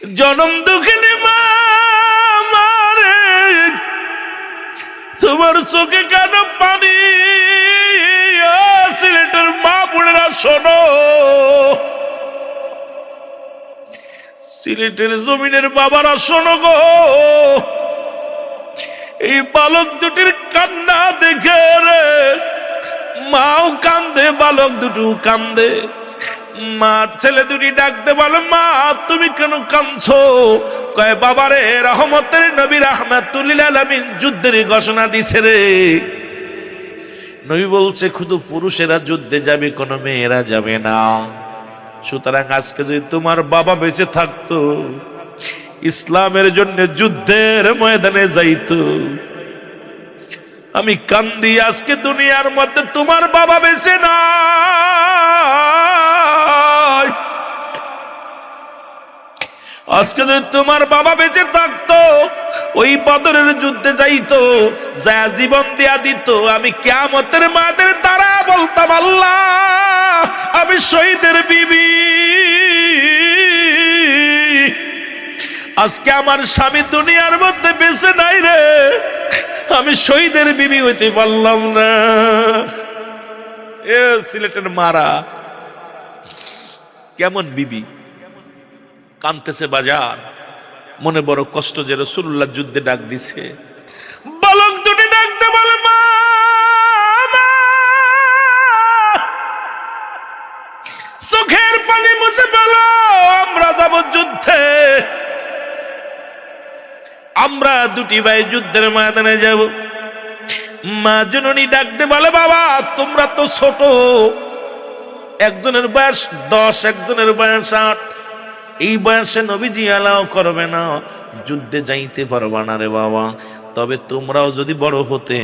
জনম দুঃখিনী মা মারে, তোমার চোখে কেন পানি? সিলেটের মা বোনেরা শোনো, সিলেটের জমিনের বাবারা শোনো গো, এই বালক দুটির কান্না দেখে রে মাও কান্দে, বালক দুটো কান্দে। মা ছেলে দুটি ডাকতে বলে, মা তুমি কেন কাঁদছো? কয় বাবারে, রহমতের নবী রাহমাতুল লিল আলামিন যুদ্ধের ঘোষণা দিছে রে। নবী বলছে শুধু পুরুষেরা যুদ্ধে যাবে, কোনো মেয়েরা যাবে না। সুতরাং আজকে যদি তোমার বাবা বেঁচে থাকতো, ইসলামের জন্য যুদ্ধের ময়দানে যাইতো। আমি কান্দি আজকে দুনিয়ার মধ্যে তোমার বাবা বেঁচে নাই। আজকে যদি তোমার বাবা বেঁচে থাকতো, ওই বদরের যুদ্ধে যাইতো, যা জীবন দেয়া দিত। আমি কিয়ামতের মাঠের দ্বারা বলতাম, আল্লাহ আমি শহীদের বিবি। আজকে আমার স্বামী দুনিয়ার মধ্যে বেঁচে নাই রে, আমি শহীদের বিবি হইতে পারলাম না। এ সিলেটের মারা কেমন বিবি কানতেছে বাজার, মনে বড় কষ্ট যে রাসূলুল্লাহ যুদ্ধে ডাক দিছে। বালক দুটি ডাকতে বলে, মা চোখের পানি মুছে ফেলো, আমরা যাব যুদ্ধে। আমরা দুটি ভাই যুদ্ধের ময়দানে যাব। মা জননী ডাকতে বলে, বাবা তোমরা তো ছোট, একজনের বয়স 10, একজনের বয়স 8। এই বয়সে নবীজি এলাও করবে না, যুদ্ধে যাইতে পারবা না রে বাবা। তবে তোমরাও যদি বড় হতে,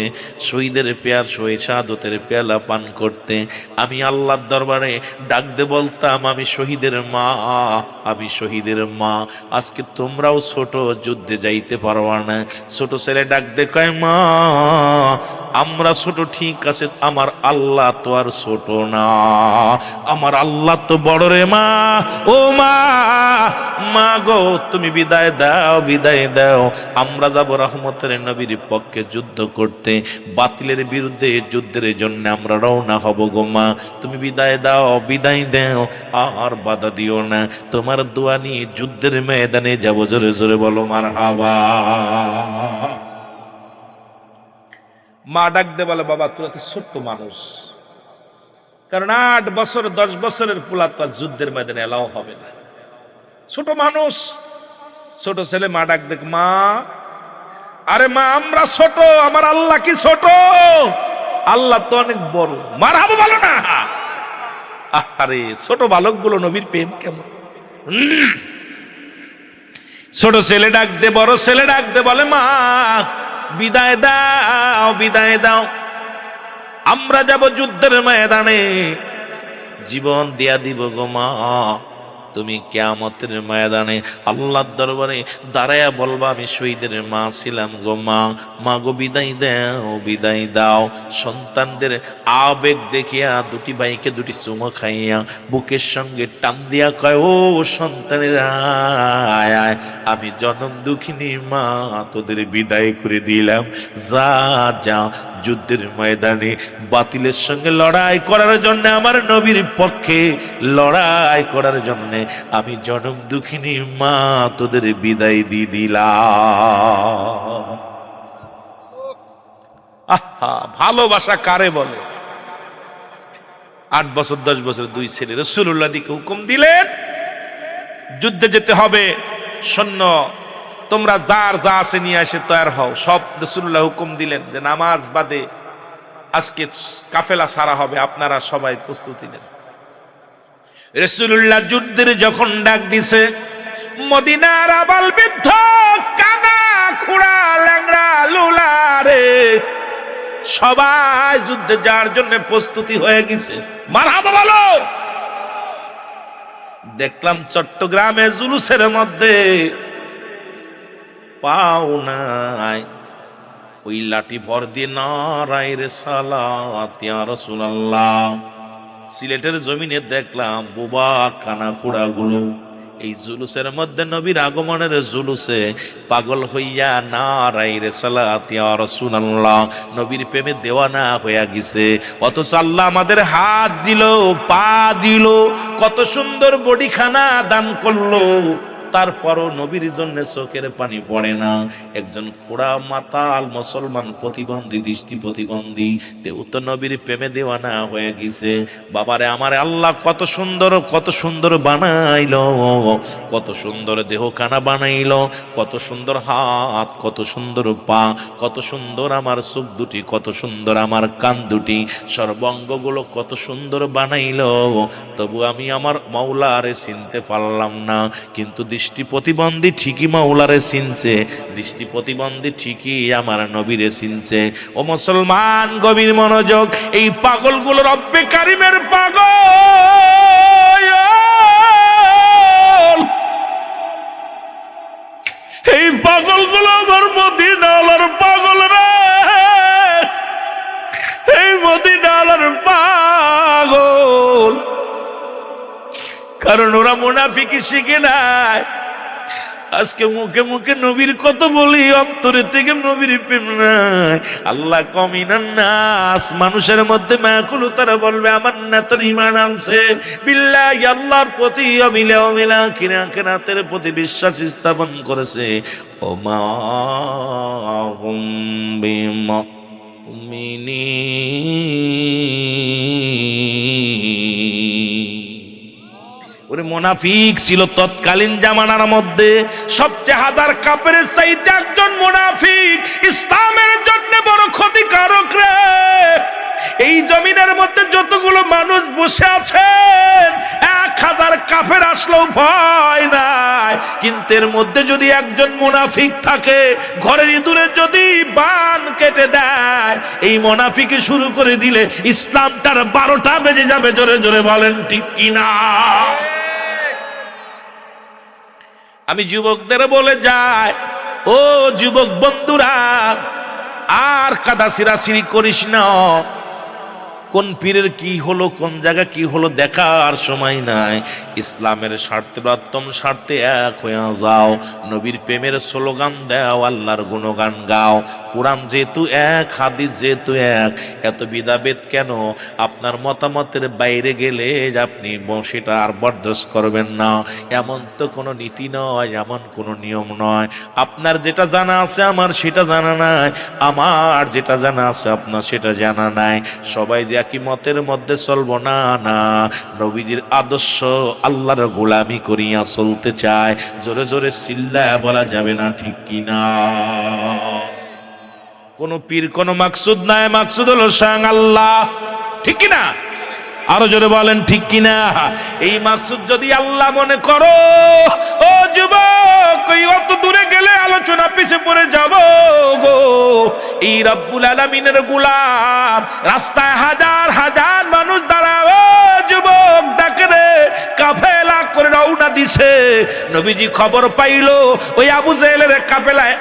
শহীদের পেয়ার শাহাদতের পেয়ালা পান করতে, আমি আল্লাহর দরবারে ডাকতে বলতাম, আমি শহীদের মা, আমি শহীদের মা। আজকে তোমরাও ছোট, যুদ্ধে যাইতে পারবা না। ছোট ছেলে ডাকতে কয়, মা আমরা ছোট ঠিক আছে, আমার আল্লাহ তো আর ছোট না, আমার আল্লাহ তো বড় রে মা। ও মা, মা গো তুমি বিদায় দাও, বিদায় দাও। আমরা যাব রহমতের নবীর পক্ষে যুদ্ধ করতে, বাতিলের বিরুদ্ধে যুদ্ধের জন্য আমরা রওনা হব গো মা। তুমি বিদায় দাও, বিদায় দাও, আর বাধা দিও না। তোমার দোয়া নিয়ে যুদ্ধের ময়দানে যাব। জোরে জোরে বলো মারহাবা। মা ডাক দে বলে, বাবা তোরা তো ছোট্ট মানুষ, কারণ 8 বছর 10 বছরের পোলা তো যুদ্ধের ময়দানে এলাও হবে না, ছোট মানুষ। ছোট ছেলে মা ডাক দেখ, মা আরে মা আমরা ছোট, আমার আল্লাহ কি ছোট? আল্লাহ তো অনেক বড়। মারহাবা বলো না। আরে ছোট বালক গুলো নবীর প্রেম কেমন। ছোট ছেলে ডাক দে, বড় ছেলে ডাক দে বলে, মা বিদায় দাও, বিদায় দাও। আমরা যাব যুদ্ধের ময়দানে, জীবন দিয়া দিব গো মা। তুমি কিয়ামতের ময়দানে আল্লাহর দরবারে দাঁড়ায়া বলবা, আমি শহীদের মা ছিলাম গো মা। মা গো বিদায় দাও, বিদায় দাও। সন্তানদের আবেগ দেখিয়া দুটি ভাইকে দুটি চুমো খাইয়া বুকের সঙ্গে টান দিয়া কয়, ও সন্তানেরা আয় আয়, আমি জনম দুঃখিনী মা তোদের বিদায় করে দিলাম। যা যা, যুদ্ধের ময়দানে বাতিলের সঙ্গে লড়াই করার জন্য, আমার নবীর পক্ষে লড়াই করার জন্য আমি জনম দুঃখিনী মা তোদের বিদায় দিয়ে দিলাম। আহা, ভালোবাসা কারে বলে। 8 বছর 10 বছর দুই ছেলে রাসূলুল্লাহ দিকে হুকুম দিলেন, যুদ্ধে যেতে হবে। সৈন্য তোমরা যার যা আছে নিয়ে এসে তৈরি হও। সব রাসূলুল্লাহ হুকুম দিলেন যে নামাজ বাদে আজকে কাফেলা সারা হবে, আপনারা সবাই প্রস্তুতি নেন। রাসূলুল্লাহ যুদ্ধের যখন ডাক দিছে, মদিনার আবাল বৃদ্ধ কানা খুড়া ল্যাংড়া লুলা রে সবাই যুদ্ধে যাওয়ার জন্য প্রস্তুতি হয়ে গেছে। মারহাবা বলো। দেখলাম চট্টগ্রামে জুলুসের মধ্যে পাও নাই, ওই লাঠি ভর দিয়ে নারায়ে রিসালাত ইয়া রাসূলুল্লাহ। সিলেটের জমিনে দেখলাম বোবা কানা কুড়া গুলো এই জুলুসের মধ্যে নবীর আগমনের জুলুসে পাগল হইয়া নারায়ে সালাত ইয়া রাসূলুল্লাহ নবীর প্রেমে দেওয়ানা হইয়া গেছে। অথচ আল্লাহ আমাদের হাত দিল, পা দিল, কত সুন্দর বডিখানা দান করলো, তারপরও নবীর জন্য চোখের পানি পড়ে না। একজন খোড়া মাতাল মুসলমান প্রতিবন্ধী, দৃষ্টি প্রতিবন্ধী, তেও তো নবীর প্রেমে দেওয়ানা হয়ে গেছে। বাবারে আমার আল্লাহ কত সুন্দর, কত সুন্দর বানাইলো, কত সুন্দর দেহখানা বানাইলো, কত সুন্দর হাত, কত সুন্দর পা, কত সুন্দর আমার চোখ দুটি, কত সুন্দর আমার কান দুটি, সর্বাঙ্গগুলো কত সুন্দর বানাইলো। তবু আমি আমার মাওলারে চিনতে পারলাম না। কিন্তু দৃষ্টি প্রতিবন্ধী ঠিকই মাওলারে চিনছে, দৃষ্টি প্রতিবন্ধী ঠিকই আমার নবীরে চিনছে। ও মুসলমান, গভীর মনোযোগ, এই পাগলগুলো রব্বে কারিমের পাগল, এই পাগলগুলো আমার মদিনার পাগল রে, এই মদিনার পাগল। কারণ ওরা মুনাফিকি শিখে নাই। আজকে মুখে মুখে নবীর কত বলি, অন্তরে থেকে নবীর প্রেম নাই। আল্লাহ কমিনান নাস, মানুষের মধ্যে মাকুলু, তারা বলবে আমার না তোর ঈমান আনছে বিল্লাহি, আল্লাহর প্রতি, অমিলা কিরাতের প্রতি বিশ্বাস স্থাপন করেছে। ও মা হুম বিমুমিনিন। ওরে মুনাফিক ছিল তৎকালীন জামানার মধ্যে সবচেয়ে হাজার কাফেরের চাইতে একজন মুনাফিক ইসলামের জন্য বড় ক্ষতিকারক রে। এই জমিনের মধ্যে যতগুলো মানুষ বসে আছেন, 1000 কাফের আসলেও ভয় নাই। কিন্তু এর মধ্যে যদি একজন মুনাফিক থাকে, ঘরের ইঁদুরে যদি বান কেটে দেয়, এই মুনাফিকে শুরু করে দিলে ইসলামটার 12টা বেজে যাবে। জোরে জোরে বলেন ঠিক কিনা? আমি যুবকদের বলে যাই, ও যুবক বন্ধুরা, আর কাদা সিরাসিরি করিস না। কোন পীরের কি হলো, কোন জায়গা কি হলো দেখার সময় নাই। ইসলামের স্বার্থে, উত্তম স্বার্থে এক হয়ে যাও। নবীর প্রেমের স্লোগান দাও, আল্লাহর গুণগান গাও। কোরআন যেহেতু এক, হাদিস যেহেতু এক, এত বিদাবেদ কেন? আপনার মতামতের বাইরে গেলে আপনি সেটা আর বরদাস্ত করবেন না, এমন তো কোনো নীতি নয়, এমন কোনো নিয়ম নয়। আপনার যেটা জানা আছে আমার সেটা জানা নাই, আমার যেটা জানা আছে আপনার সেটা জানা নাই। সবাই যে একই মতের মধ্যে চলবো না, না। নবীজির আদর্শ, আল্লাহর গোলামি করিয়া চলতে চায়। জোরে জোরে চিল্লায়া বলা যাবে না, ঠিক কিনা? কোন পীর কোন মাকসুদ নাই, মাকসুদ হলো স্বয়ং আল্লাহ, ঠিক কিনা? আরো জোরে বলেন ঠিক কিনা? এই মাকসুদ যদি আল্লাহ মনে করো, ও যুবক, অত দূরে গেলে আলোচনা পিছে পড়ে যাব গো। এই রব্বুল আলামিনের গোলাম, রাস্তায় হাজার হাজার মানুষ দাঁড়ায়, ও যুবক ডাকে রে, কাফেলা করে রওনা দিছে। নবীজি খবর পাইলো ওই আবু জেহেলের কাফেলায়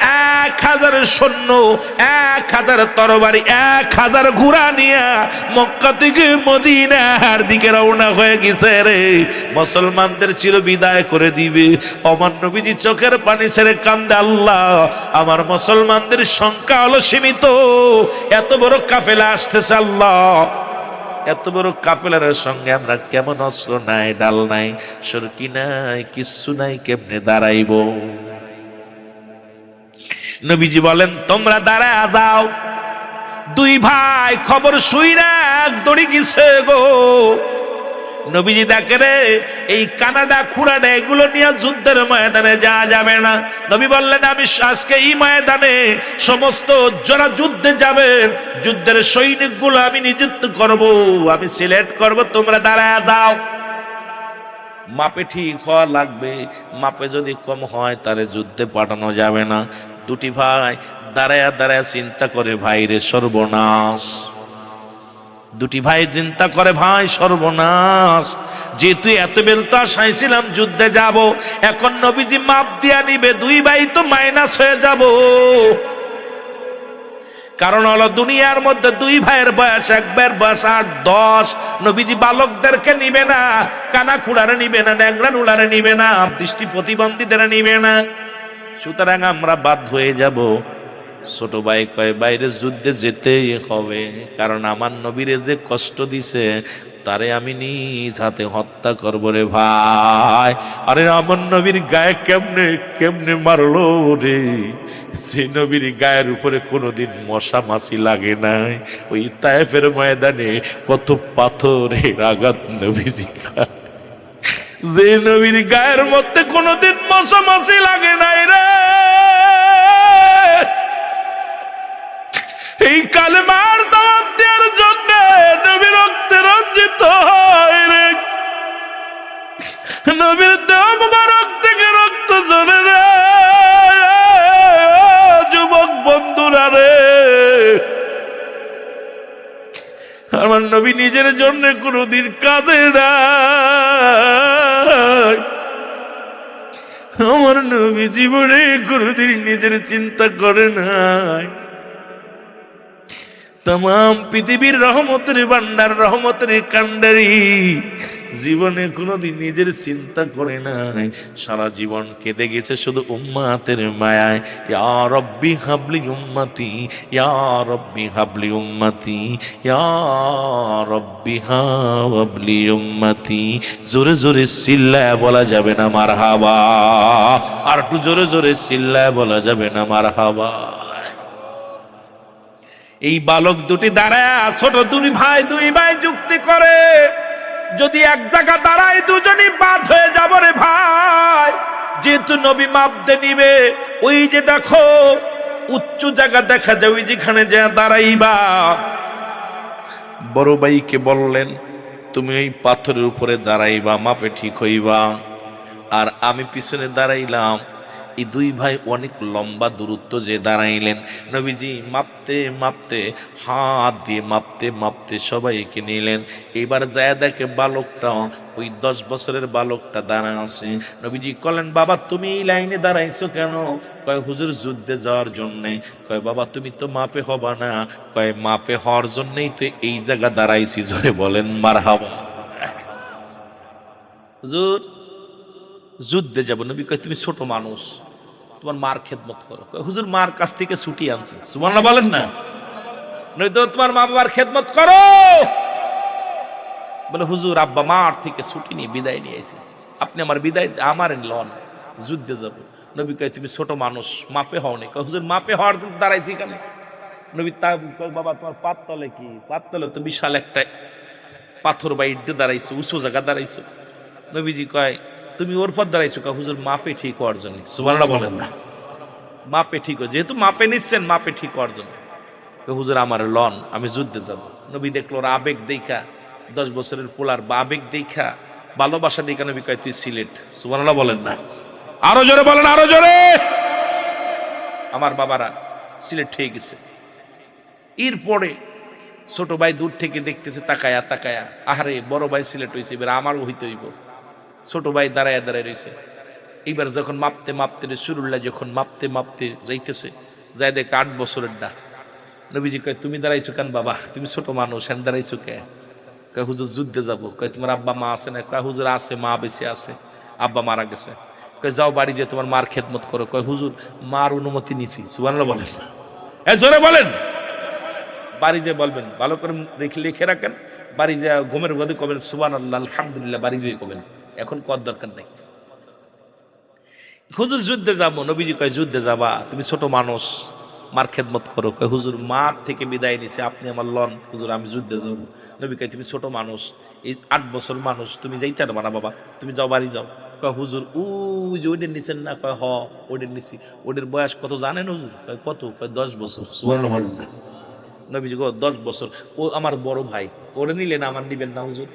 1000 সৈন্য, 1000 তরবারি, 1000 ঘোড়া নিয়ে মক্কা থেকে মদিনার দিকে রওনা হয়ে গেছে রে। মুসলমানদের চির বিদায় করে দিবে। আমার নবীজি চোখের পানি ছেড়ে কান্দে, আল্লাহ আমার মুসলমানদের সংখ্যা হলো সীমিত, এত বড় কাফেলা আসতেছে, আল্লাহ এত বড় কাফেলার সঙ্গে আমরা কেমন অস্ত্র নাই, ডাল নাই, সরকি নাই, কিচ্ছু নাই, কেমনে দাঁড়াইব? নবীজি বলেন তোমরা দাঁড়ায় দাও। 2 ভাই খবর শুইরা দড়ি গেছে গো। নবীজি দেখে রে, এই কানাডা খুড়াডা এগুলো নিয়ে যুদ্ধের ময়দানে যাওয়া যাবে না। নবী বললেন আমি আজকে এই ময়দানে সমস্ত যারা যুদ্ধে যাবেন, যুদ্ধের সৈনিকগুলো আমি নিযুক্ত করব, আমি সিলেক্ট করব, তোমরা দাঁড়ায় দাও। মাপে ঠিক হওয়া লাগবে, মাপে যদি কম হয় তাহলে যুদ্ধে পাঠানো যাবে না। 2টি ভাই দাঁড়ায়া দাঁড়ায়া চিন্তা করে, ভাই রে সর্বনাশ। 2টি ভাই চিন্তা করে, ভাই সর্বনাশ, যেহেতু এত বেলতা চাইছিলাম যুদ্ধে যাব, এখন নবীজি মাপ দিয়া নিবে, 2 ভাই তো মাইনাস হয়ে যাব। কারণ হলো দুনিয়ার মধ্যে দুই ভাইয়ের বয়স, এক ভাইয়ের বয়স 8-10। নবীজি বালকদেরকে নিবে না, কানা খুড়ারে নিবে না, ন্যাংরা নুলারে নিবে না, দৃষ্টি প্রতিবন্ধীদের নিবে না। সুতরাং আমরা বাধ্য হয়ে যাব। ছোট ভাই কয় বাইরে যুদ্ধে যেতেই হবে, কারণ আমার নবীরে যে কষ্ট দিছে তারে আমি নিজ হাতে হত্যা করবো রে ভাই। আরে আমার নবীর গায়ে কেমনে কেমনে মারলো রে, সে নবীর গায়ের উপরে কোনোদিন মশা মাছি লাগে নাই। ওই তায়েফের ময়দানে কত পাথরের আঘাত নবীজি খায়, যে নবীর গায়ের মধ্যে কোনোদিন মশা মাছি লাগে নাই রে। এই কালেমার দাওয়াত দেওয়ার জন্য নবীর রক্তে রঞ্জিত হয় রে, নবীর দেহ মুবারক থেকে রক্ত ঝরে রে। যুবক বন্ধুরা রে, আমার নবী নিজের জন্য কোনোদিন কাঁদে না, আমার নবী জীবনে কোনোদিন নিজের চিন্তা করে নাই। तमाम पृथिवीर रहमतेर भांडार रहमतेर कांडारी जीवने कोनोदिन निजेर चिंता करे नाई, सारा जीवन केঁদে গেছে শুধু উম্মতের মায়ায়। ইয়া রব্বি হাবলি উম্মতি, ইয়া রব্বি হাবলি উম্মতি, ইয়া রব্বি হাবলি উম্মতি। জোরে জোরে চিল্লায় বলা যাবে না মারহাবা, আর একটু জোরে জোরে চিল্লায় বলা যাবে না মারহাবা। এই বালক দুটি দাঁড়ায়, ছোট দুই ভাই যুক্তি করে, যদি এক জায়গা দাঁড়ায় দুজনই বাদ হয়ে যাব রে ভাই। যেহেতু নবী মাপতে নিবে, ওই যে দেখো উচ্চ জায়গা দেখা যায়, ওই যেখানে যা দাঁড়াইবা। বড় ভাইকে বললেন তুমি ওই পাথরের উপরে দাঁড়াইবা, মাপে ঠিক হইবা। আর আমি পিছনে দাঁড়াইলাম। এই দুই ভাই অনেক লম্বা দূরত্ব যে দাঁড়াইলেন, নবীজি মাপতে মাপতে হাত দিয়ে মাপতে মাপতে সবাইকে নিলেন। এবার যায় দেখে বালকটা, ওই 10 বছরের বালকটা দাঁড়ায় আছে। নবীজি বললেন বাবা তুমি এই লাইনে দাঁড়াইছো কেন? কয় হুজুর যুদ্ধে যাওয়ার জন্যে। কয় বাবা তুমি তো মাপে হবা না। কয় মাপে হওয়ার জন্যই তো এই জায়গা দাঁড়াইছি। জোরে বলেন মারহাবা। হুজুর যুদ্ধে যাব। নবী কয় তুমি ছোট মানুষ, তোমার মার খেদমত করো। হুজুর মার কাছ থেকে ছুটি আনছে, সুবহানাল্লাহ বলেন না, নয়তো তোমার মা বাবার খেদমত করো। বলে হুজুর আব্বা মার থেকে ছুটি নিয়ে বিদায় নিয়ে আইছে, আপনি আমার বিদায় আমার লন, যুদ্ধে যাব। নবী কয় তুমি ছোট মানুষ, মাপে হও নি। হুজুর মাপে হওয়ার জন্য দাঁড়াইছি কেন? নবী তা বাবা তোমার পাততলে কি? পাততলে তো বিশাল একটা পাথর বা ইট দিয়ে দাঁড়াইছো, উঁচু জায়গা দাঁড়াইছো। নবীজি কয় তুমি ওর পর দাঁড়াইছো। হুজুর মাপে ঠিক হওয়ার জন্য। সুবহানাল্লাহ বলেন না, মাপে ঠিক হয়, যেহেতু মাপে নিচ্ছেন মাপে ঠিক হওয়ার জন্য। হুজুর আমার লন, আমি যুদ্ধে যাব। নবী দেখলো ওর আবেগ দেখা, 10 বছরের পোলার বা আবেগ দেখা, ভালোবাসা দেখা নবী কয় তুই সিলেট। সুবহানাল্লাহ বলেন না, আরো জোরে বলেন, আরো জোরে। আমার বাবারা সিলেট হয়ে গেছে। এরপরে ছোট ভাই দূর থেকে দেখতেছে তাকায়া তাকায়া, আহারে বড় ভাই সিলেট হয়েছে, এবার আমারও হইতে হইব। ছোট ভাই দাঁড়ায় দাঁড়ায় রয়েছে। এইবার যখন মাপতে মাপতে রসুলুল্লাহ যখন মাপতে মাপতে যাইতেছে, যাই দেখে 8 বছরের ডা। নবীজি কয় তুমি দাঁড়াইছো কেন বাবা? তুমি ছোট মানুষ, হ্যাঁ দাঁড়াইছো কে? কয় হুজুর যুদ্ধে যাব। কয় তোমার আব্বা মা আছে না? কয় হুজুর আছে, মা বেঁচে আছে, আব্বা মারা গেছে। কয় যাও বাড়ি যে তোমার মার খেদমত করো। কয় হুজুর মার অনুমতি নিছি। সুবহানাল্লাহ বলেন, জোরে বলেন। বাড়ি যে বলবেন, ভালো করে লিখে রাখেন, বাড়ি যে ঘুমের মধ্যে কবেন সুবহানাল্লাহ আলহামদুলিল্লাহ, বাড়ি যেয়ে কবেন, এখন কর দরকার নাই। হুজুর যুদ্ধে যাবো। নবীজি কয় যুদ্ধে যাবা? তুমি ছোট মানুষ, মার খেদমত করো। কয় হুজুর মার থেকে বিদায় নিছে, আপনি আমার লন। হুজুর আমি যুদ্ধে যাব। নবী কয় তুমি ছোট মানুষ, এই 8 বছর মানুষ, তুমি যাইতে পারবা না বাবা, তুমি যাও বাড়ি যাও। কয় হুজুর ওই যে ওইটার নিছেন না? কয় হ ওইটার নিছি। ওইটার বয়স কত জানেন হুজুর? কয় কত? কয় 10 বছর। সুবহানাল্লাহ। নবীজি কয় 10 বছর, ও আমার বড় ভাই, ওরে নিলেন আমার নিবেন না হুজুর?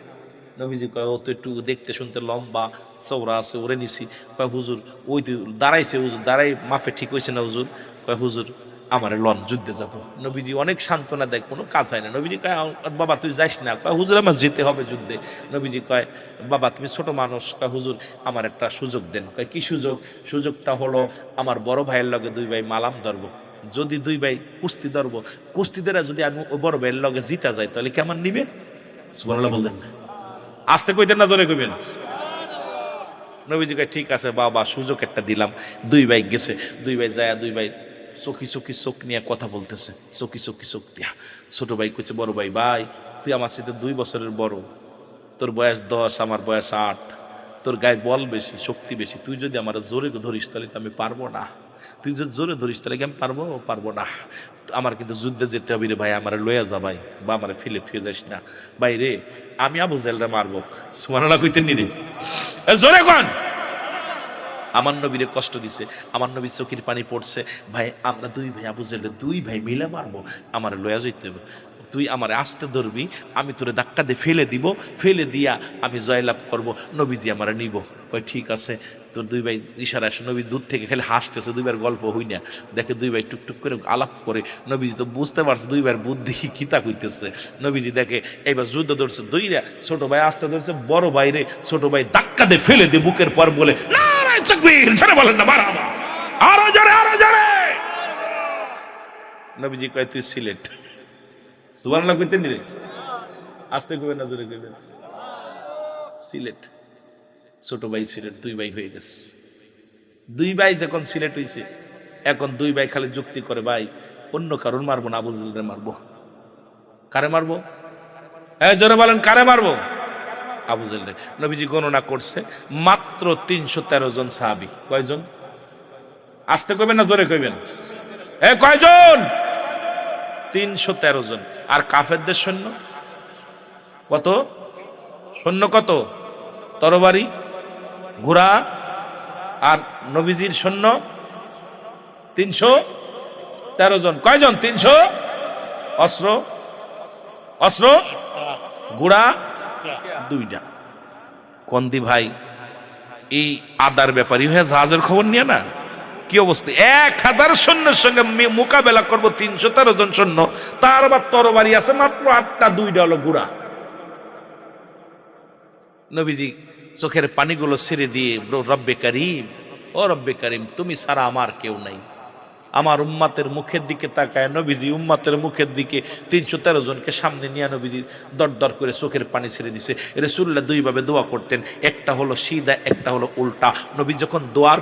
নবীজি কয় ও তো একটু দেখতে শুনতে লম্বা চৌড়া আছে, ওরে নিছি। কয় হুজুর ওই তো দাঁড়াইছে, হুজুর দাঁড়াই মাফে ঠিক হয়েছে না হুজুর? কয় হুজুর আমার লন, যুদ্ধে যাব। নবীজি অনেক সান্ত্বনা দেয়, কোনো কাজ হয় না। নবীজি কয় বাবা তুই যাইস না। কয় হুজুর আমার যেতে হবে যুদ্ধে। নবীজি কয় বাবা তুমি ছোট মানুষ। কয় হুজুর আমার একটা সুযোগ দেন। কয় কি সুযোগ? সুযোগটা হলো আমার বড় ভাইয়ের লগে 2 ভাই মালাম ধরবো। যদি দুই ভাই কুস্তি ধরবো, কুস্তি ধরে যদি আমি ওই বড় ভাইয়ের লগে জিতা যাই তাহলে কেমন নিবে? সুবহানাল্লাহ বলতেন না, আস্তে কইতেন না জোরে কইবেন? নবীজি কয় ঠিক আছে বাবা, সুযোগ একটা দিলাম। দুই ভাই গেছে, দুই ভাই যায়, দুই ভাই চোখি চোখি চোখ নিয়ে কথা বলতেছে, চোখি চোখি চোখ দিয়া। ছোট ভাই কইছে বড় ভাই, ভাই তুই আমার সাথে 2 বছরের বড়, তোর বয়স 10, আমার বয়স 8, তোর গায়ে বল বেশি, শক্তি বেশি, তুই যদি আমার জোরে ধরিস তাহলে তো আমি পারবো না, তুই যদি জোরে ধরিস তাহলে কি আমি পারবো না, আমার কিন্তু যুদ্ধে যেতে হবে রে ভাই, আমার লইয়া যা ভাই, বা আমার ফেলে থুয়ে যাস না ভাই রে, আমি আবু জাহেলরে মারবো। সুবহানাল্লাহ কইতেন নি রে? জোরে কোন? আমার নবীরে কষ্ট দিছে, আমার নবী চোখের পানি পড়ছে, ভাই আমরা দুই ভাই আবু জাহেল দুই ভাই মিলে মারবো, আমার লয়া যাইতে হবে, তুই আমার আস্তে ধরবি, আমি তোরে ধাক্কা দিয়ে ফেলে দিব, ফেলে দিয়া আমি জয়লাভ করব, নবীজি আমার নিব। ওই ঠিক আছে, তোর দুই ভাই ইশারা আসে, নবী দূর থেকে খালি হাসতেছে, দুইবার গল্প হই না, দেখে দুই ভাই টুকটুক করে আলাপ করে, নবীজি তো বুঝতে পারছে দুই ভাইয়ের বুদ্ধি কিতা কইতেছে। নবীজি দেখে এইবার যুদ্ধ ধরছে, দুইরা ছোট ভাই আস্তে ধরছে, বড় ভাই রে ছোট ভাই ধাক্কা দিয়ে ফেলে দিয়ে বুকের পর বলে নারায়ে তাকবীর, জোরে বলেন না মারহাবা, আরো জোরে আরো জোরে। নবীজি কয় তুই সিলেট। সুবহানাল্লাহ কইতেন নি? আস্তে কইবেন না জোরে কইবেন? সিলেট। ছোট ভাই সিলেট, দুই ভাই হয়ে গেছে। দুই ভাই যখন সিলেট হইছে, এখন দুই ভাই খালি যুক্তি করে, ভাই অন্য কারণ মারবো না, আবু জাহেলরে মারবো। কারে মারবো? হ্যাঁ জোরে বলেন, কারে মারবো? আবু জাহেলরে। নবীজি গণনা করছে মাত্র 313 জন সাহাবী। কয়জন? আস্তে কইবেন না জোরে কইবেন? কয়জন? 313 জন। আর কাফেরদের সৈন্য কত? সৈন্য কত? তরবারি, ঘোড়া, আর নবীজির সৈন্য 313 জন। কয়জন? 300। অস্ত্র, অস্ত্র ঘোড়া 2টা। কন্দি ভাই এই আদার ব্যাপারী হয়ে জাহাজের খবর নিয়ে না, কি অবস্থা, 1000 সৈন্যের সঙ্গে মোকাবেলা করবো 313 জন সৈন্য, তার আবার তরবারি আছে মাত্র 8টা, 2টা হলো ঘোড়া। নবীজি চোখের পানিগুলো ছেড়ে দিয়ে রব্বে কারিম, ও রব্বে কারিম তুমি ছাড়া আমার কেউ নাই, আমার উম্মাতের মুখের দিকে তাকায় নবীজি উম্মাতের মুখের দিকে 313 জনকে সামনে নিয়ে নবীজি দর দর করে চোখের পানি ছেড়ে দিছে। রাসূলুল্লাহ দুইভাবে দোয়া করতেন, একটা হলো সিধা, একটা হলো উল্টা। নবী যখন দোয়ার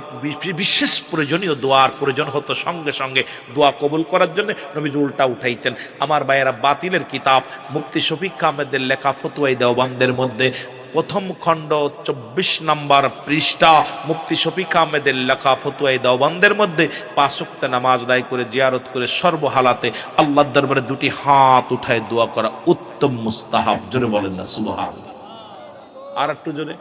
বিশেষ প্রয়োজনীয় দোয়ার প্রয়োজন হতো, সঙ্গে সঙ্গে দোয়া কবুল করার জন্য নবীজি উল্টা উঠাইতেন। আমার ভাইয়েরা, বাতিলের কিতাব মুফতি শফিক আহমেদের লেখা ফতোয়ায়ে দেওবান্দের মধ্যে প্রথম খণ্ড 24 নম্বর পৃষ্ঠা, মুফতি শফিক আহমেদের লেখা ফতোয়ায়ে দেওবান্দের মধ্যে 5 ওয়াক্ত নামাজ আদায় করে জিয়ারত করে সর্বহালাতে আল্লাহর দরবারে 2টি হাত উঠায় দোয়া করা উত্তম মুস্তাহাব। জোরে বলেন না সুবহানাল্লাহ। আর একটু জোরে।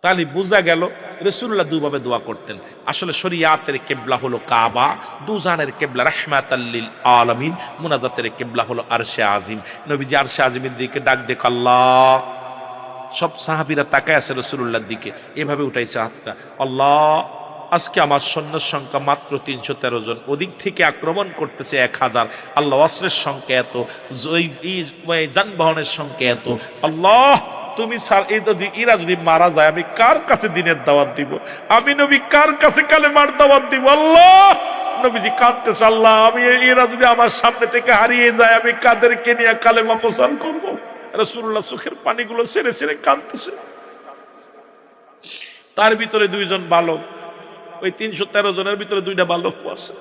তাহলে বোঝা গেল রাসূলুল্লাহ দুইভাবে দোয়া করতেন। আসলে শরীয়তের কিবলা হলো কাবা, দুজানের কিবলা রাহমাতাল লিল আলামিন, মুনাজাতের কিবলা হলো আরশে আজিম। নবীজি আরশে আজিমের দিকে ডাক দেখ আল্লাহ, সব সাহাবীরা তাকায় আছে রাসূলুল্লাহর দিকে, এভাবে উঠাইছে হাতটা, আল্লাহ আজকে আমার সৈন্যের সংখ্যা মাত্র 313 জন, ওদিক থেকে আক্রমণ করতেছে 1000, আল্লাহ অস্ত্রের সংখ্যা এত, যানবাহনের সংখ্যা এত, আল্লাহ তুমি এরা যদি মারা যায় আমি কার কাছে দিনের দাওয়াত দিব, আমি নবী কার কাছে কালেমার দাওয়াত দিব? আল্লাহ, নবীজি কাঁদতেছে, আল্লাহ আমি এরা যদি আমার সামনে থেকে হারিয়ে যায় আমি কাদেরকে নিয়ে কালেমা প্রচার করবো? রাসূলুল্লাহ চোখের পানিগুলো ছেড়ে ছেড়ে কাঁদতেছে। তার ভিতরে 2 জন বালক, ওই 313 জনের ভিতরে 2টা বালক আছে।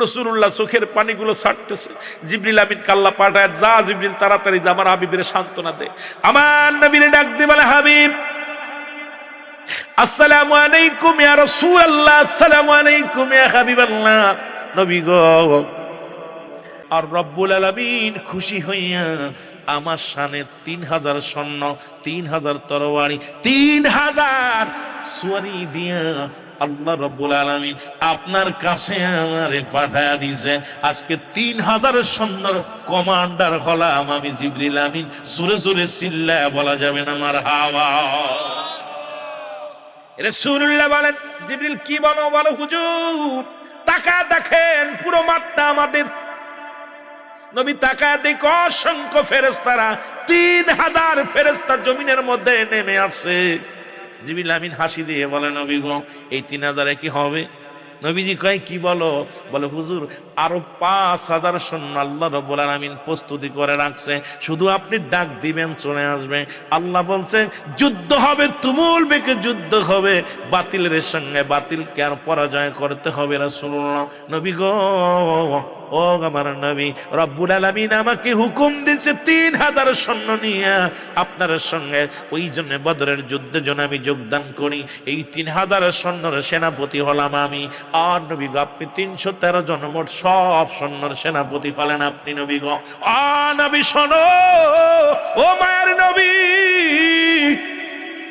রাসূলুল্লাহ চোখের পানিগুলো ছাড়তেছে, জিবরিল আমিন আল্লাহ পাঠায়, যা জিবরিল তাড়াতাড়ি যা আমার হাবিবের সান্ত্বনা দে। আমার নবীরে ডাক দিয়ে বলে, হাবিব আসসালামু আলাইকুম ইয়া রাসূলুল্লাহ, আসসালামু আলাইকুম ইয়া হাবিবাল্লাহ। নবী গো, আর রব্বুল আলামিন খুশি হইয়া আমার শানে 3000 সৈন্য, 3000 তরবারি, 3000 সুয়ারি দিয়া আল্লাহ রব্বুল আলামিন আপনার কাছে আমারে পাঠায়া দিয়েছে। আজকে 3000 সৈন্যর কমান্ডার হলাম আমি জিবরিল আমিন। সুরে সুরে চিল্লায়া বলা যাবে না মারহাবা। রাসূলুল্লাহ বলেন, জিবরিল কি বলো? বলো হুজুর তাকা দেখেন পুরো মাঠটা আমাদের। নবী তাকায় দেখে অসংখ্য ফেরেশতারা, 3000 ফেরেশতা জমিনের মধ্যে নেমে আসে। জিবরিল আমিন হাসি দিয়ে বলে নবী গো এই 3000-এ কি হবে? নবীজি কয় কি বলো? বলে হুজুর আরো 5000 সৈন্য আল্লাহ রাব্বুল আলামিন প্রস্তুতি করে রাখছে, শুধু আপনি ডাক দিবেন চলে আসবে। আল্লাহ বলছে যুদ্ধ হবে, তুমুল বেগে যুদ্ধ হবে, বাতিলের সঙ্গে বাতিলকে আর পরাজয় করতে হবে। রাসূলুল্লাহ নবী গো, ও আমার নবী, রব্বুল আলামিন আমাকে হুকুম দিয়েছে 3000 সৈন্য নিয়ে আপনার সঙ্গে ওই জন্য বদরের যুদ্ধে যেন আমি যোগদান করি। এই 3000 সৈন্যর সেনাপতি হলাম আমি। আর নবী গো আপনি 313 জন মোট সব সৈন্যর সেনাপতি হলেন আপনি নবী গো। নবী শোনো, ও মায়ের নবী,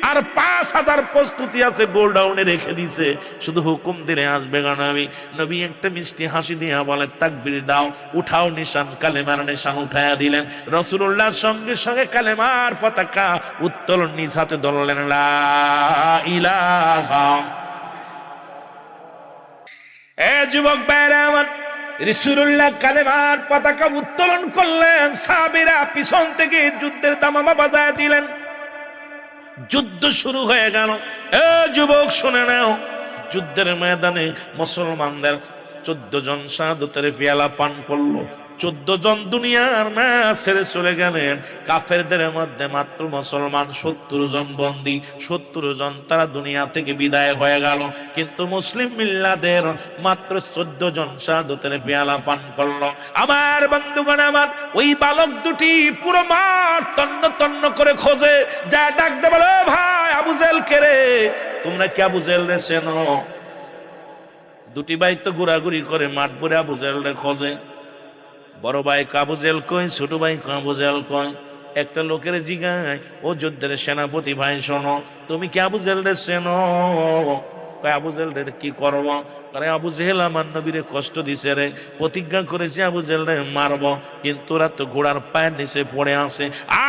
আর 5000 প্রস্তুতি আছে, গোলডাউনে রেখে দিছে, শুধু হুকুম দিলে আসবে গো নবী। নবী একটা মিষ্টি হাসি দিয়া বলে তাকবীর দাও, উঠাও নিশান, কালেমার নিশান উঠায়া দিলেন। রাসূলুল্লাহর সঙ্গে সঙ্গে কালেমার পতাকা উত্তোলন নিজ হাতে ধরলেন, লা ইলাহা। এ যুবক ভাইরা আমার, রাসূলুল্লাহ কালেমার পতাকা উত্তোলন করলেন, সাহাবীরা পিছন থেকে যুদ্ধের দামামা বাজায় দিলেন। যুদ্ধ শুরু হয়ে গেল। এ যুবক শুনে নাও, যুদ্ধের ময়দানে মুসলমানদের 14 জন শাহাদাতের পেয়ালা পান করলো। 14 জন দুনিয়ার না ছেড়ে চলে গেলেন। কাফেরদের মধ্যে মাত্র মুসলমান 70 জন বন্দী, 70 জন তারা দুনিয়া থেকে বিদায় হয়ে গেল। কিন্তু মুসলিম মিল্লাদের মাত্র 14 জন শাহাদাতের পেয়ালা পান করলো। আমার বন্ধুগণ আমার, ওই বালক দুটি পুরো মাঠ তন্ন তন্ন করে খোঁজে, যা ডাক দে বলে ভাই আবু জেহেল কে রে? তোমরা কি আবু জেহেল রে চেনো? দুটি ভাই তো ঘোরাঘুরি করে মাঠ ভরে আবু জেহেল রে খোঁজে। বড় ভাই আবু জেহেল কই, ছোট ভাই আবু জেহেল কই। একটা লোকের জিগায়, ও যুদ্ধের সেনাপতি ভাই শোনো, তুমি কি আবু জেহেল রে চেনো? কয় আবু জেহেল রে কি করবো? আরে আবু জেহেল আমার নবীরে কষ্ট দিছে রে, প্রতিজ্ঞা করেছি আবু জেহেল রে মারব, কিন্তু ওরা তো ঘোড়ার পায়ের নিচে পড়ে আছে।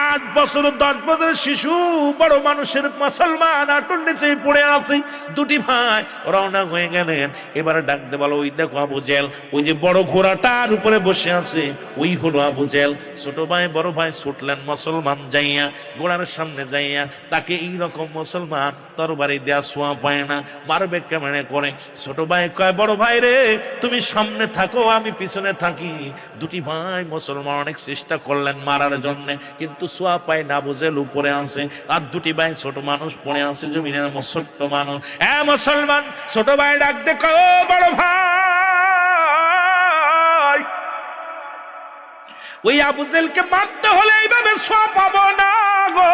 8 বছর 10 বছরের শিশু, বড় মানুষের মুসলমান আটুর নিচে পড়ে আছে। দুটি ভাই রওনা হয়ে গেলেন। এবারে ডাকতে বলো, ওই দেখো আবু জেহেল, ওই যে বড় ঘোড়াটার উপরে বসে আছে, ওই হলো আবু জেহেল। ছোট ভাই বড় ভাই ছুটলেন মুসলমান যাইয়া, ঘোড়ার সামনে যাইয়া তাকে এইরকম মুসলমান তরবারি দেয়া ছোঁয়া পায় না, মারবে কেমনে করে। ছোট ভাই কয় বড় ভাই রে তুমি সামনে থাকো, আমি পিছনে থাকি। দুটি ভাই মুসলমান অনেক চেষ্টা করলেন মারার জন্য, কিন্তু ছোঁয়া পায় না, আবু জেহেল উপরে আছে, আর দুটি ভাই ছোট মানুষ পড়ে আছে জমিনের ছোট্ট মানুষ। মুসলমান ছোট ভাই ডাক দেখো, বড় ভাই ওই আবু জেহেলকে মারতে হলে এইভাবে ছোঁয়া পাবো না গো,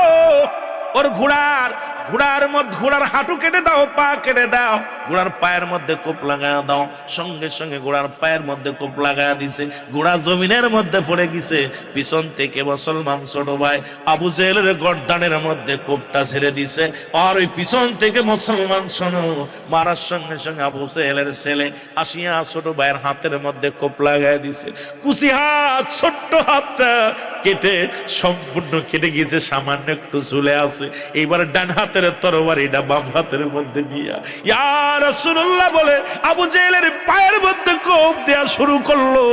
ওর ঘোড়ার হাঁটু কেটে দাও, পা কেটে দাও, ঘোড়ার পায়ের মধ্যে কোপ লাগায় দাও। সঙ্গে সঙ্গে ঘোড়ার পায়ের মধ্যে কোপ লাগায় দিছে, ঘোড়া জমিনের মধ্যে পড়ে গেছে। পিছন থেকে মুসলমান ছোট ভাই আবু জেহেলের গর্দানের মধ্যে কোপটা ছেড়ে দিছে, আর ওই পিছন থেকে মুসলমান শোনো মারার সঙ্গে সঙ্গে আবু জেহেলের ছেলে আসিয়া ছোট ভাইয়ের হাতের মধ্যে কোপ লাগায় দিছে। কুচি হাত, ছোট্ট হাতটা কেটে সম্পূর্ণ কেটে গিয়েছে, সামান্য একটু ঝুলে আছে। এইবার ডান হাতের তরবারিটা বাম হাতের মধ্যে দিয়া ইয়া রাসূলুল্লাহ বলে আবু জেহেলের পায়ের মধ্যে কোপ দেয়া শুরু করলো,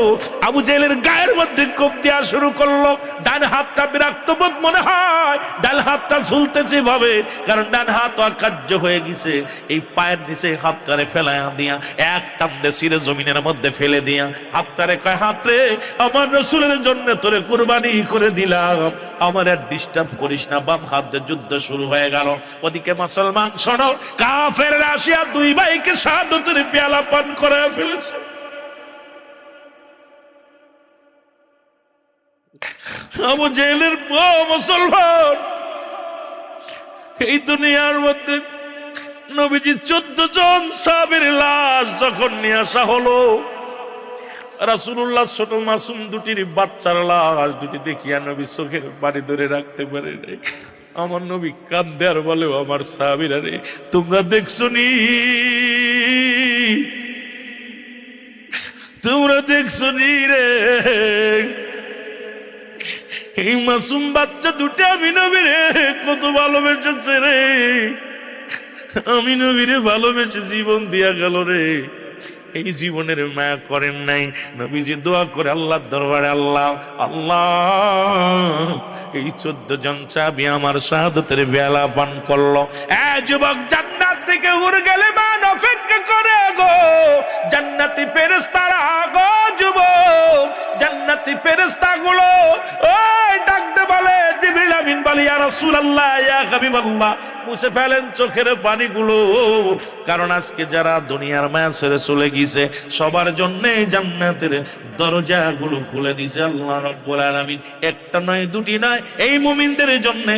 আবু জেহেলের গায়ের মধ্যে কোপ দেয়া শুরু করলো। ডান হাতটা বিরক্ত বোধ মনে হয়, ডান হাতটা ঝুলতেছে ভাবে, কারণ ডান হাত অকার্য হয়ে গেছে। এই পায়ের নিচে হাতটারে ফেলাইয়া দিয়া এক টান দিয়ে সিরে জমিনের মধ্যে ফেলে দিয়া হাতটারে কয়, হাতরে আমার রাসূলের জন্য তোরে কুরবানি করে দিলাম, আমার আর ডিস্টার্ব করিস না। বাম হাত দিয়ে যুদ্ধ শুরু হয়ে গেল। ওদিকে মুসলমান শোনো, কাফের রাশিয়া দুই ভাইকে শাহাদাতের পেয়ালা পান করায় ফেলেছে। আবু জেহেলের মুসলমান এই দুনিয়ার মধ্যে নবীজি 14 জন সাহাবীর লাশ যখন নিয়ে আসা হলো, রাসূলুল্লাহ ছোট মাসুম দুটির বাচ্চার লাশ দুটি দেখিয়া নবী চোখের পানি ধরে রাখতে পারে নাই। আমার নবী কাঁদে আর বলে, আমার সাহাবীরা রে তোমরা দেখছো নি, তোমরা দেখছো নি রে, এই মাসুম বাচ্চা দুটি আমি নবীরে কত ভালোবেসেছে রে, আমি নবীরে ভালোবেসে জীবন দিয়া গেল রে। এই জীবনের মায়া করেন নাই। নবীজি দোয়া করে আল্লাহর দরবারে, আল্লাহ আল্লাহ এই 14 জন সাহাবী আমার শাহাদাতের বেলা পান করলো। যুবক, জান্নাত থেকে উড়ে গেলে মান অপেক্ষা করে গো, জান্নাতি ফেরেশতারা গো যুবক, জান্নাতি ফেরেশতাগুলো ওই ডাকতে বলে, জিবরিল আমিন বলে, ইয়া রাসূলুল্লাহ, ইয়া হাবিবাল্লাহ, মুছে ফেলেন চোখের পানিগুলো, কারণ আজকে যারা দুনিয়ার মায়া ছেড়ে চলে গিয়েছে সবার জন্য জান্নাতের দরজাগুলো খুলে দিয়েছে আল্লাহ রাব্বুল আলামিন। একটা নয়, দুটি নয়, এই মুমিনদের জন্য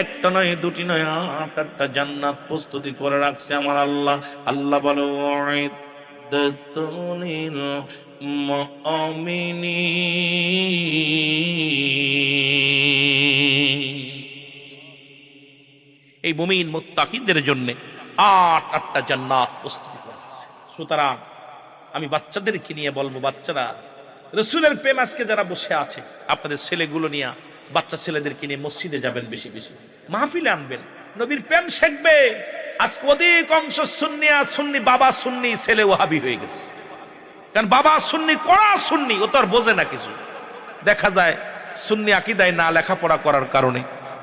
একটা নয়, দুটি নয়, 8টা জান্নাত প্রস্তুতি করে রাখছে আমার আল্লাহ। আল্লাহ বলে, উইদ্দাতুল মুমিনিন, এই মুমিন মুত্তাকিদের জন্য 8টা জান্নাত প্রস্তুতি করেছে। সুতরাং আমি বাচ্চাদেরকে নিয়ে বলবো, বাচ্চারা রাসূলের প্রেম আজকে যারা বসে আছে, আপনাদের ছেলেগুলো নিয়ে, বাচ্চা ছেলেদেরকে নিয়ে মসজিদে যাবেন, বেশি বেশি মাহফিলে আনবেন, নবীর প্রেম শিখবে। আজকে অধিকাংশ সুন্নি বাবা সুন্নি, ছেলে ওয়াহাবি হয়ে গেছে। কারণ বাবা সুন্নি, কড়া সুন্নি, ও তো আর বোঝে না কিছু। দেখা যায় সুন্নি আকীদায় না লেখাপড়া করার কারণে,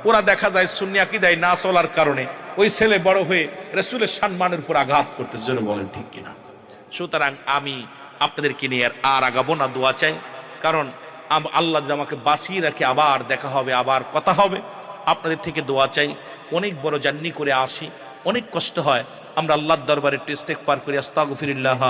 ওরা দেখা যায় সুন্নি আকীদায় না চলার কারণে ওই ছেলে বড় হয়ে রাসূলের সম্মানের উপর আঘাত করতেছে। যেন বলেন ঠিক কিনা? সুতরাং আমি আপনাদেরকে নিয়ে আর আগাবো না, দোয়া চাই। কারণ আল্লাহ যদি আমাকে বাঁচিয়ে রাখে, আবার দেখা হবে, আবার কথা হবে। আপনাদের থেকে দোয়া চাই। অনেক বড় জার্নি করে আসি, অনেক কষ্ট হয়। আমরা আল্লাহর দরবারে একটু ইস্তেগফার করি, আস্তাগফিরুল্লাহ।